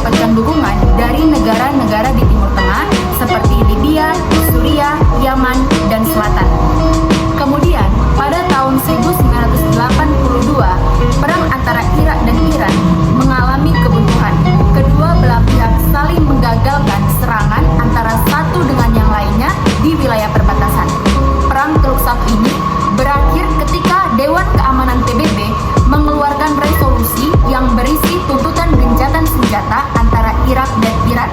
mendapatkan dukungan dari negara-negara di Timur Tengah seperti Libya, Suriah, Yaman, dan Selatan. Kemudian, pada tahun 1982, perang antara Irak dan Iran mengalami kebuntuan. Kedua belah pihak saling menggagalkan serangan antara satu dengan yang lainnya di wilayah perbatasan. Perang Teluk Satu ini berakhir ketika Dewan Keamanan PBB mengeluarkan resolusi yang berisi tuntutan gencatan senjata antara Irak dan Iran.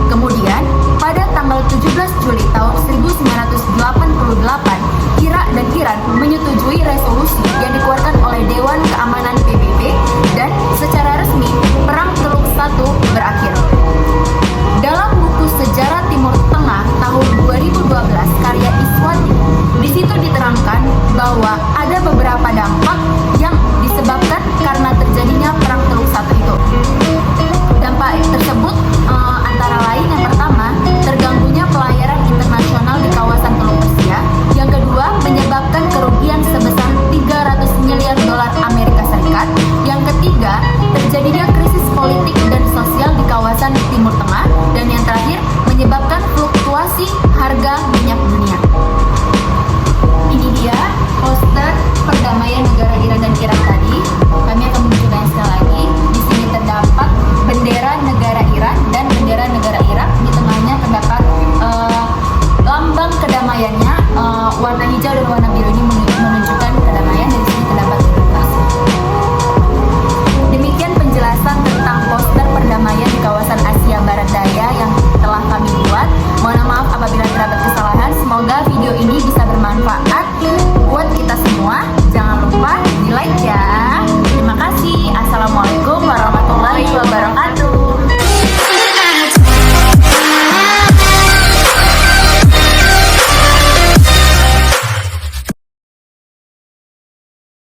Kemudian, pada tanggal 17 Juli tahun 1988, Irak dan Iran menyetujui resolusi yang dikeluarkan oleh Dewan Keamanan PBB dan secara resmi Perang Teluk Satu berakhir. Dalam buku Sejarah Timur Tengah tahun 2012 karya Iswati, di situ diterangkan bahwa ada beberapa dampak yang disebabkan karena terjadinya Perang Teluk Satu itu. Dampak tersebut antara lain yang pertama, terganggunya pelayaran internasional di kawasan Teluk Persia. Yang kedua, menyebabkan kerugian sebesar 300 miliar dolar Amerika Serikat. Yang ketiga, terjadinya krisis politik dan sosial di kawasan Timur Tengah. Dan yang terakhir, menyebabkan fluktuasi harga minyak dunia. Ini dia poster perdamaian negara Iran dan Irak tadi. Kami akan menunjukkan sekali lagi. Di sini terdapat bendera negara Iran dan bendera negara Irak. Di tengahnya terdapat lambang kedamaiannya, warna hijau dan warna biru ini menunjukkan kedamaian. Dan di sini terdapat kertas. Demikian penjelasan tentang poster perdamaian di kawasan Asia Barat Daya yang telah kami buat. Mohon maaf apabila terdapat kesalahan. Semoga video ini bisa bermanfaat buat kita semua.